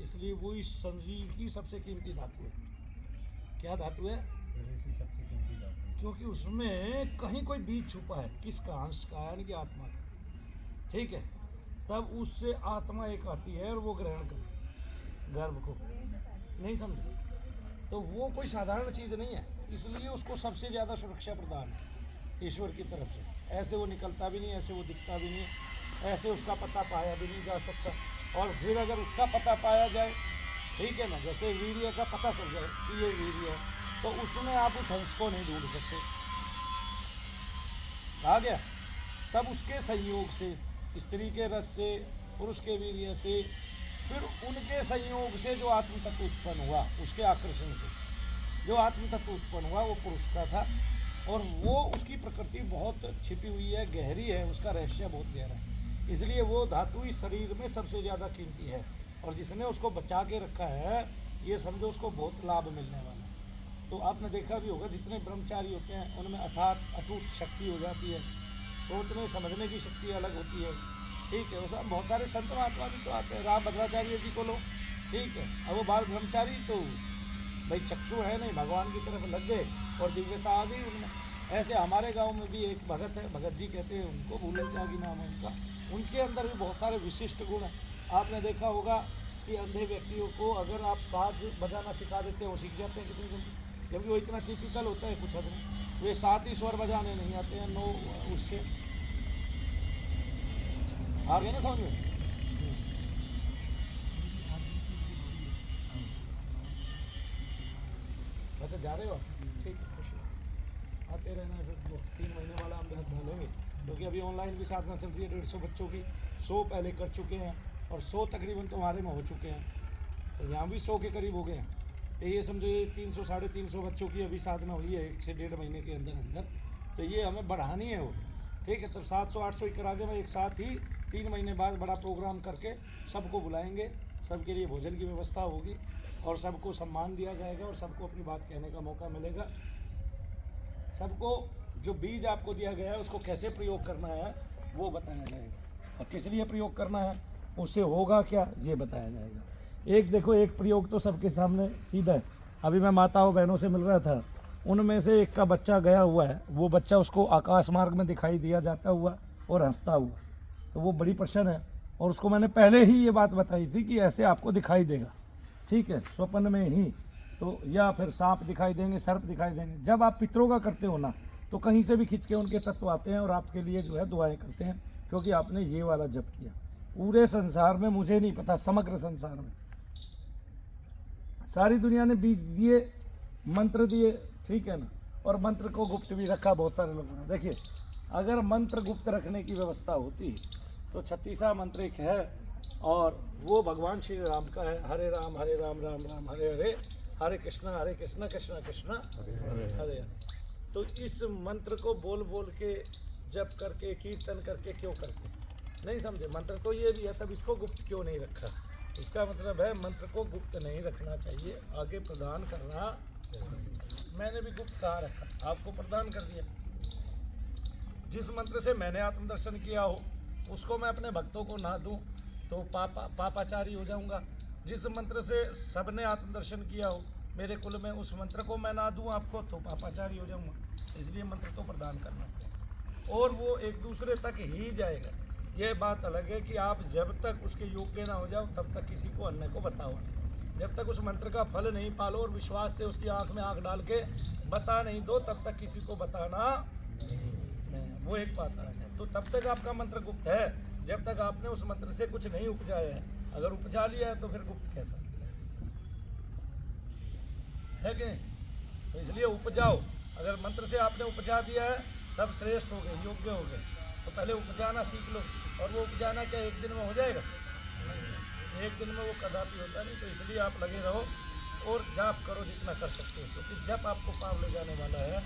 इसलिए वो इस शरीर की सबसे कीमती धातु है। क्या धातु है? सबसे कीमती धातु। क्योंकि उसमें कहीं कोई बीज छुपा है, किसका? अंश का, यानी कि आत्मा का। ठीक है, तब उससे आत्मा एक आती है और वो ग्रहण करती है गर्भ को। नहीं समझे? तो वो कोई साधारण चीज़ नहीं है, इसलिए उसको सबसे ज़्यादा सुरक्षा प्रदान है ईश्वर की तरफ से। ऐसे वो निकलता भी नहीं, ऐसे वो दिखता भी नहीं है, ऐसे उसका पता पाया भी नहीं जा सकता। और फिर अगर उसका पता पाया जाए, ठीक है ना, जैसे वीर्य का पता चल जाए कि ये वीर्य है, तो उसमें आप उस हंस को नहीं ढूंढ सकते। आ गया? तब उसके संयोग से, स्त्री के रस से, पुरुष के वीर्य से, फिर उनके संयोग से जो आत्म तत्व उत्पन्न हुआ, उसके आकर्षण से जो आत्म तत्व उत्पन्न हुआ वो पुरुष का था। और वो उसकी प्रकृति बहुत छिपी हुई है, गहरी है, उसका रहस्य बहुत गहरा है। इसलिए वो धातु इस शरीर में सबसे ज़्यादा कीमती है। और जिसने उसको बचा के रखा है, ये समझो उसको बहुत लाभ मिलने वाला है। तो आपने देखा भी होगा, जितने ब्रह्मचारी होते हैं उनमें अटूट शक्ति हो जाती है, सोचने समझने की शक्ति अलग होती है। ठीक है, उसमें बहुत सारे संत महात्मा भी तो आते हैं, राम भद्राचार्य जी को लो, ठीक है, अब वो बाल ब्रह्मचारी तो भाई चक्षु है नहीं, भगवान की तरफ लग गए और दिव्यता आ गई उनमें। ऐसे हमारे गांव में भी एक भगत है, भगत जी कहते हैं उनको, भूलन त्यागी नाम है उनका। उनके अंदर भी बहुत सारे विशिष्ट गुण हैं। आपने देखा होगा कि अंधे व्यक्तियों को अगर आप साज बजाना सिखा देते हैं, वो सीख जाते हैं कितनी जल्दी, जबकि वो इतना टिपिकल होता है कुछ हद में। वे 7 ही स्वर बजाने नहीं आते हैं, 9 उससे आ गए ना समझ में। अच्छा, जा रहे हो? ठीक है, खुश हो, आते रहना। फिर 3 महीने वाला हम बैच डालेंगे, क्योंकि अभी ऑनलाइन भी साधना चल रही है। 150 बच्चों की 100 पहले कर चुके हैं और 100 तकरीबन तुम्हारे में हो चुके हैं, तो यहाँ भी 100 के करीब हो गए हैं। तो ये समझो ये 300 साढ़े 300 बच्चों की अभी साधना हुई है 1 से 1.5 महीने के अंदर अंदर। तो ये हमें बढ़ानी है वो, ठीक है। तो 700-800 ही करा के मैं एक साथ ही 3 महीने बाद बड़ा प्रोग्राम करके सबको बुलाएंगे, सबके लिए भोजन की व्यवस्था होगी और सबको सम्मान दिया जाएगा और सबको अपनी बात कहने का मौका मिलेगा। सबको जो बीज आपको दिया गया है उसको कैसे प्रयोग करना है वो बताया जाएगा, और किस लिए प्रयोग करना है, उससे होगा क्या ये बताया जाएगा। एक देखो, एक प्रयोग तो सबके सामने सीधा है। अभी मैं माताओं बहनों से मिल रहा था, उनमें से एक का बच्चा गया हुआ है, वो बच्चा उसको आकाश मार्ग में दिखाई दिया जाता हुआ और हंसता हुआ, तो वो बड़ी प्रसन्न है। और उसको मैंने पहले ही ये बात बताई थी कि ऐसे आपको दिखाई देगा, ठीक है, स्वप्न में ही, तो या फिर सांप दिखाई देंगे, सर्प दिखाई देंगे। जब आप पितरों का करते हो ना, तो कहीं से भी खिंच के उनके तत्व आते हैं और आपके लिए जो है दुआएं करते हैं, क्योंकि आपने ये वाला जप किया। पूरे संसार में, मुझे नहीं पता, समग्र संसार में सारी दुनिया ने बीज दिए, मंत्र दिए, ठीक है ना, और मंत्र को गुप्त भी रखा बहुत सारे लोगों ने। देखिए, अगर मंत्र गुप्त रखने की व्यवस्था होती तो 36वां मंत्र एक है, और वो भगवान श्री राम का है, हरे राम राम राम हरे हरे, हरे कृष्ण कृष्ण कृष्ण हरे हरे। तो इस मंत्र को बोल बोल के, जप करके, कीर्तन करके क्यों करते? नहीं समझे? मंत्र तो ये भी है, तब इसको गुप्त क्यों नहीं रखा? इसका मतलब है मंत्र को गुप्त नहीं रखना चाहिए, आगे प्रदान करना। मैंने भी गुप्त कहाँ रखा, आपको प्रदान कर दिया। जिस मंत्र से मैंने आत्मदर्शन किया हो उसको मैं अपने भक्तों को ना दूं तो पापाचारी हो जाऊंगा। जिस मंत्र से सबने आत्मदर्शन किया हो मेरे कुल में, उस मंत्र को मैं ना दूं आपको तो पापाचारी हो जाऊंगा। इसलिए मंत्र तो प्रदान करना पड़ेगा, और वो एक दूसरे तक ही जाएगा। यह बात अलग है कि आप जब तक उसके योग्य ना हो जाओ तब तक किसी को अन्य को बताओ नहीं। जब तक उस मंत्र का फल नहीं पालो और विश्वास से उसकी आंख में आंख डाल के बता नहीं दो, तब तक किसी को बताना नहीं। वो एक बात अलग है। तो तब तक आपका मंत्र गुप्त है जब तक आपने उस मंत्र से कुछ नहीं उपजाया है। अगर उपजा लिया है तो फिर गुप्त कैसा है कि नहीं? तो इसलिए उपजाओ। अगर मंत्र से आपने उपजा दिया है तब श्रेष्ठ हो गए, योग्य हो गए। तो पहले उपजाना सीख लो, और वो उपजाना क्या एक दिन में हो जाएगा? एक दिन में वो कदापि होता नहीं। तो इसलिए आप लगे रहो और जाप करो जितना कर सकते हो, क्योंकि जप आपको पार ले जाने वाला है।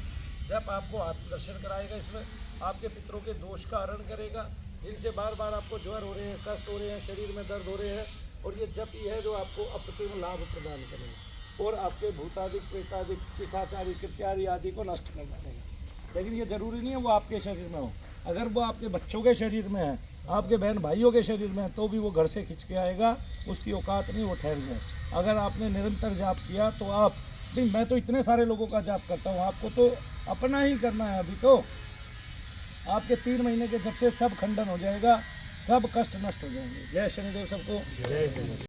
जप आपको आत्मदर्शन कराएगा, इसमें आपके पितरों के दोष का हरण करेगा, जिनसे बार बार आपको ज्वर हो रहे हैं, कष्ट हो रहे हैं, शरीर में दर्द हो रहे हैं। और ये जप ही है जो आपको अप्रतिम लाभ प्रदान करेगा और आपके भूतादिक, प्रेतादिक, पिशाचारी, कृत्यादि आदि को नष्ट कर डालेगा। लेकिन ये जरूरी नहीं है वो आपके शरीर में हो। अगर वो आपके बच्चों के शरीर में है आपके बहन भाइयों के शरीर में है तो भी वो घर से खिंच के आएगा, उसकी औकात नहीं, वो ठहर जाए। अगर आपने निरंतर जाप किया तो आप नहीं, मैं तो इतने सारे लोगों का जाप करता हूँ, आपको तो अपना ही करना है। अभी तो आपके 3 महीने के जब से सब खंडन हो जाएगा, सब कष्ट नष्ट हो जाएंगे। जय शनिदेव सबको। जय श्री